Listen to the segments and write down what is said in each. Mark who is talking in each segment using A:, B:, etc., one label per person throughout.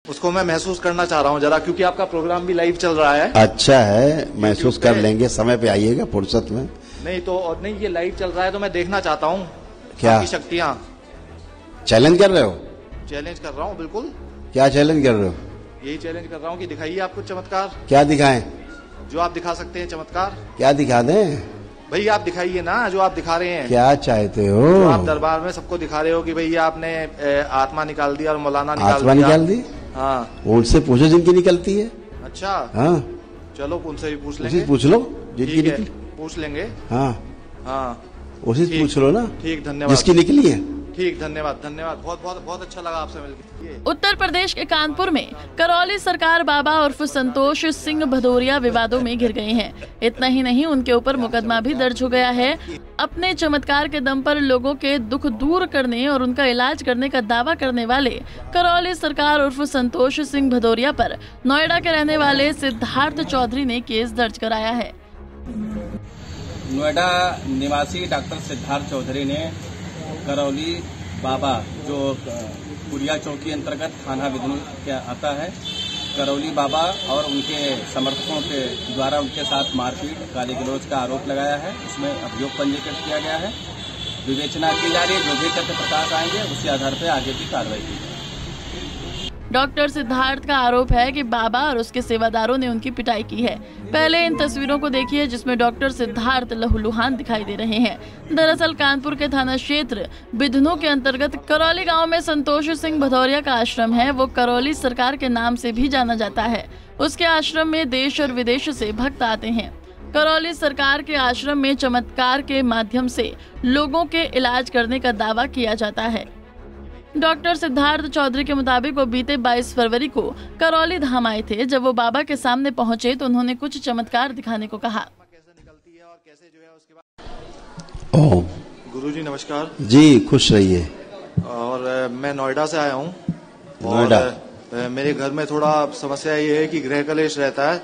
A: उसको मैं महसूस करना चाह रहा हूँ जरा, क्योंकि आपका प्रोग्राम भी लाइव चल रहा है।
B: अच्छा है, महसूस कर लेंगे, समय पे आइएगा फुर्सत में।
A: नहीं तो और नहीं, ये लाइव चल रहा है तो मैं देखना चाहता हूँ
B: क्या
A: शक्तियाँ।
B: चैलेंज कर रहे हो?
A: चैलेंज कर रहा हूँ, बिल्कुल।
B: क्या चैलेंज कर रहे हो?
A: यही चैलेंज कर रहा हूँ कि दिखाइए आप कुछ चमत्कार।
B: क्या दिखाएं?
A: जो आप दिखा सकते हैं चमत्कार।
B: क्या दिखा दें?
A: भाई आप दिखाइए ना जो आप दिखा रहे हैं।
B: क्या चाहते हो?
A: जो आप दरबार में सबको दिखा रहे हो कि भैया आपने आत्मा निकाल दी और मौलाना
B: आत्मा निकाल दी।
A: हाँ,
B: उनसे पूछो जिनकी निकलती है।
A: अच्छा
B: हाँ,
A: चलो उनसे भी पूछ लेंगे।
B: पूछ लो जिनकी निकली,
A: पूछ लेंगे।
B: हाँ
A: हाँ,
B: उसी से पूछ लो ना।
A: ठीक, धन्यवाद।
B: जिसकी निकली है।
A: ठीक, धन्यवाद धन्यवाद, बहुत बहुत बहुत अच्छा लगा आपसे मिलकर।
C: उत्तर प्रदेश के कानपुर में करौली सरकार बाबा उर्फ संतोष सिंह भदौरिया विवादों में घिर गए हैं। इतना ही नहीं, उनके ऊपर मुकदमा भी दर्ज हो गया है। अपने चमत्कार के दम पर लोगों के दुख दूर करने और उनका इलाज करने का दावा करने वाले करौली सरकार उर्फ संतोष सिंह भदौरिया पर नोएडा के रहने वाले सिद्धार्थ चौधरी ने केस दर्ज कराया है।
D: नोएडा निवासी डॉक्टर सिद्धार्थ चौधरी ने करौली बाबा, जो पुरिया चौकी अंतर्गत थाना बिदनू के आता है, करौली बाबा और उनके समर्थकों के द्वारा उनके साथ मारपीट, गाली गलौज का आरोप लगाया है। इसमें अभियोग पंजीकृत किया गया है। विवेचना की जा रही है। जो भी तथ्य प्रकाश आएंगे उसी आधार पर आगे की कार्रवाई की जाएगी।
C: डॉक्टर सिद्धार्थ का आरोप है कि बाबा और उसके सेवादारों ने उनकी पिटाई की है। पहले इन तस्वीरों को देखिए जिसमें डॉक्टर सिद्धार्थ लहूलुहान दिखाई दे रहे हैं। दरअसल कानपुर के थाना क्षेत्र बिधनू के अंतर्गत करौली गांव में संतोष सिंह भदौरिया का आश्रम है। वो करौली सरकार के नाम से भी जाना जाता है। उसके आश्रम में देश और विदेश से भक्त आते हैं। करौली सरकार के आश्रम में चमत्कार के माध्यम से लोगों के इलाज करने का दावा किया जाता है। डॉक्टर सिद्धार्थ चौधरी के मुताबिक वो बीते 22 फरवरी को करौली धाम आए थे। जब वो बाबा के सामने पहुंचे तो उन्होंने कुछ चमत्कार दिखाने को कहा।
B: ओह
A: गुरुजी नमस्कार
B: जी, खुश रहिए।
A: और मैं नोएडा से आया हूँ।
B: नोएडा?
A: मेरे घर में थोड़ा समस्या ये है कि गृह कलेश रहता है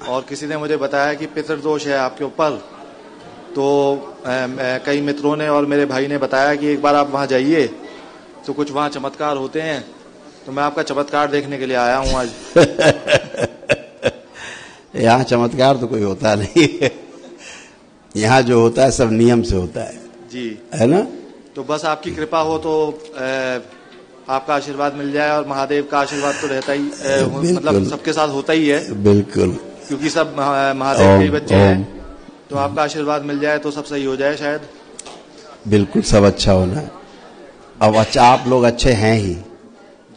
A: और किसी ने मुझे बताया कि पितृदोष है आपके ऊपर। तो कई मित्रों ने और मेरे भाई ने बताया कि एक बार आप वहाँ जाइए तो कुछ वहाँ चमत्कार होते हैं। तो मैं आपका चमत्कार देखने के लिए आया हूँ आज।
B: यहाँ चमत्कार तो कोई होता नहीं है। यहाँ जो होता है सब नियम से होता है
A: जी,
B: है ना।
A: तो बस आपकी कृपा हो तो आपका आशीर्वाद मिल जाए। और महादेव का आशीर्वाद तो रहता ही मतलब सबके साथ होता ही है।
B: बिल्कुल,
A: क्योंकि सब महादेव के ही बच्चे हैं। तो आपका आशीर्वाद मिल जाए तो सब सही हो जाए शायद।
B: बिल्कुल, सब अच्छा होना है। अब अच्छा, आप लोग अच्छे हैं ही,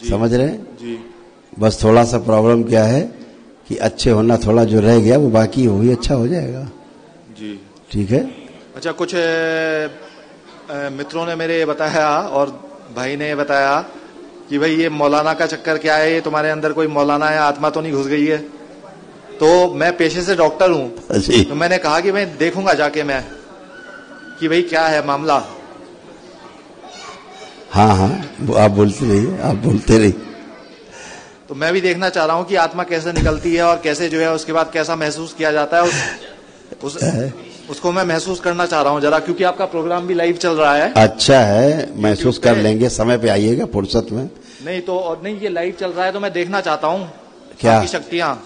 B: समझ रहे हैं
A: जी।
B: बस थोड़ा सा प्रॉब्लम क्या है कि अच्छे होना थोड़ा जो रह गया वो बाकी वो भी अच्छा हो जाएगा
A: जी।
B: ठीक है।
A: अच्छा, कुछ मित्रों ने मेरे बताया और भाई ने बताया कि भाई ये मौलाना का चक्कर क्या है, ये तुम्हारे अंदर कोई मौलाना है, आत्मा तो नहीं घुस गई है। तो मैं पेशे से डॉक्टर हूँ, तो मैंने कहा कि मैं देखूंगा जाके मैं कि भाई क्या है मामला।
B: हाँ हाँ, आप बोलते रहिए, आप बोलते रहिए।
A: तो मैं भी देखना चाह रहा हूँ कि आत्मा कैसे निकलती है और कैसे जो है उसके बाद कैसा महसूस किया जाता है। उसको मैं महसूस करना चाह रहा हूँ जरा, क्योंकि आपका प्रोग्राम भी लाइव चल रहा है।
B: अच्छा है, महसूस कर लेंगे, समय पे आइएगा फुर्सत में।
A: नहीं तो और नहीं, ये लाइव चल रहा है तो मैं देखना चाहता हूँ
B: क्या
A: शक्तियाँ।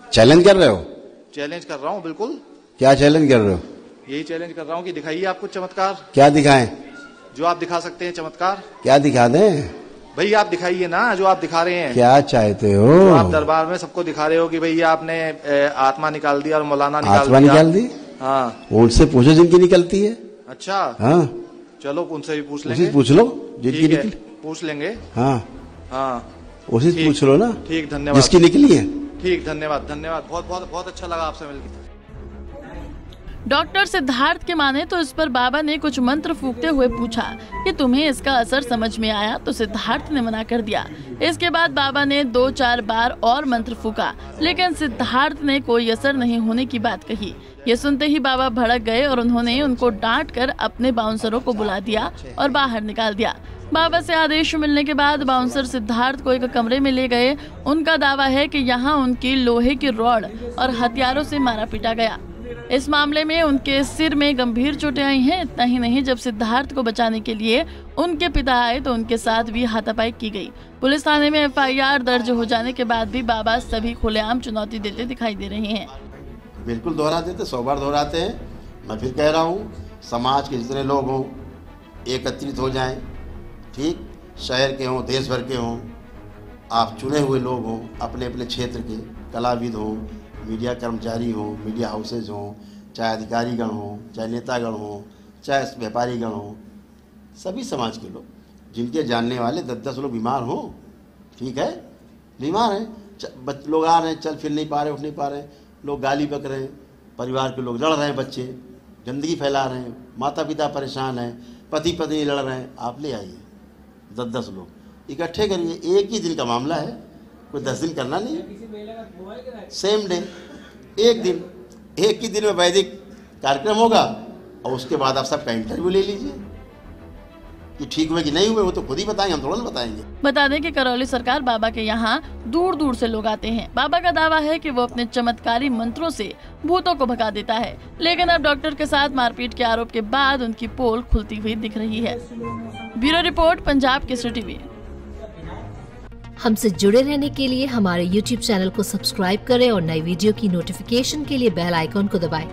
B: चैलेंज कर रहे हो?
A: चैलेंज कर रहा हूँ, बिल्कुल।
B: क्या चैलेंज कर रहे हो?
A: यही चैलेंज कर रहा हूँ कि दिखाइए आप कुछ चमत्कार।
B: क्या दिखाएं?
A: जो आप दिखा सकते हैं चमत्कार।
B: क्या दिखा दें?
A: भाई आप दिखाइए ना जो आप दिखा रहे हैं।
B: क्या चाहते हो?
A: जो आप दरबार में सबको दिखा रहे हो कि भैया आपने आत्मा निकाल दी और मौलाना
B: निकाल दी।
A: हाँ,
B: उनसे पूछो जिनकी निकलती है।
A: अच्छा,
B: हाँ
A: चलो उनसे भी पूछ लेंगे।
B: उसी पूछ लो जिनकी निकली।
A: पूछ लेंगे।
B: हाँ
A: हाँ,
B: उसी से पूछ लो ना।
A: ठीक, धन्यवाद।
B: जिसकी निकली है।
A: ठीक, धन्यवाद धन्यवाद, बहुत बहुत बहुत अच्छा लगा आपसे मिलकर।
C: डॉक्टर सिद्धार्थ के माने तो इस पर बाबा ने कुछ मंत्र फूंकते हुए पूछा कि तुम्हें इसका असर समझ में आया, तो सिद्धार्थ ने मना कर दिया। इसके बाद बाबा ने 2-4 बार और मंत्र फूंका, लेकिन सिद्धार्थ ने कोई असर नहीं होने की बात कही। ये सुनते ही बाबा भड़क गए और उन्होंने उनको डांट कर अपने बाउंसरों को बुला दिया और बाहर निकाल दिया। बाबा से आदेश मिलने के बाद बाउंसर सिद्धार्थ को एक कमरे में ले गए। उनका दावा है कि यहाँ उनकी लोहे की रॉड और हथियारों से मारा पीटा गया। इस मामले में उनके सिर में गंभीर चोटें आई हैं। इतना ही नहीं, जब सिद्धार्थ को बचाने के लिए उनके पिता आए तो उनके साथ भी हाथापाई की गई। पुलिस थाने में FIR दर्ज हो जाने के बाद भी बाबा सभी खुलेआम चुनौती देते दिखाई दे रहे हैं।
B: बिल्कुल दोहराते थे, 100 बार दोहराते हैं। मैं फिर कह रहा हूँ, समाज के जितने लोग हों एकत्रित हो जाएं, ठीक, शहर के हों, देश भर के हों, आप चुने हुए लोग हों, अपने अपने क्षेत्र के कलाविद हों, मीडिया कर्मचारी हों, मीडिया हाउसेज हों, चाहे अधिकारीगण हों, चाहे नेतागण हों, चाहे व्यापारीगण हों, सभी समाज के लोग जिनके जानने वाले 10-10 लोग बीमार हों, ठीक है, बीमार हैं, लोग आ रहे हैं, चल फिर नहीं पा रहे, उठ नहीं पा रहे, लोग गाली बक रहे हैं, परिवार के लोग लड़ रहे हैं, बच्चे गंदगी फैला रहे हैं, माता पिता परेशान हैं, पति पत्नी लड़ रहे हैं, आप ले आइए 10-10 लोग इकट्ठे करिए। एक ही दिन का मामला है, कोई 10 दिन करना नहीं है, सेम डे, एक ही दिन में वैदिक कार्यक्रम होगा और उसके बाद आप सबका इंटरव्यू ले लीजिए कि ठीक हुए कि नहीं हुए, वो तो खुद ही बताएंगे, हम थोड़ा ना बताएंगे।
C: बता दें कि करौली सरकार बाबा के यहाँ दूर दूर से लोग आते हैं। बाबा का दावा है कि वो अपने चमत्कारी मंत्रों से भूतों को भगा देता है, लेकिन अब डॉक्टर के साथ मारपीट के आरोप के बाद उनकी पोल खुलती हुई दिख रही है। Bureau report, Punjab Kesari TV.
E: हमसे जुड़े रहने के लिए हमारे YouTube चैनल को सब्सक्राइब करें और नई वीडियो की नोटिफिकेशन के लिए बेल आइकॉन को दबाएं।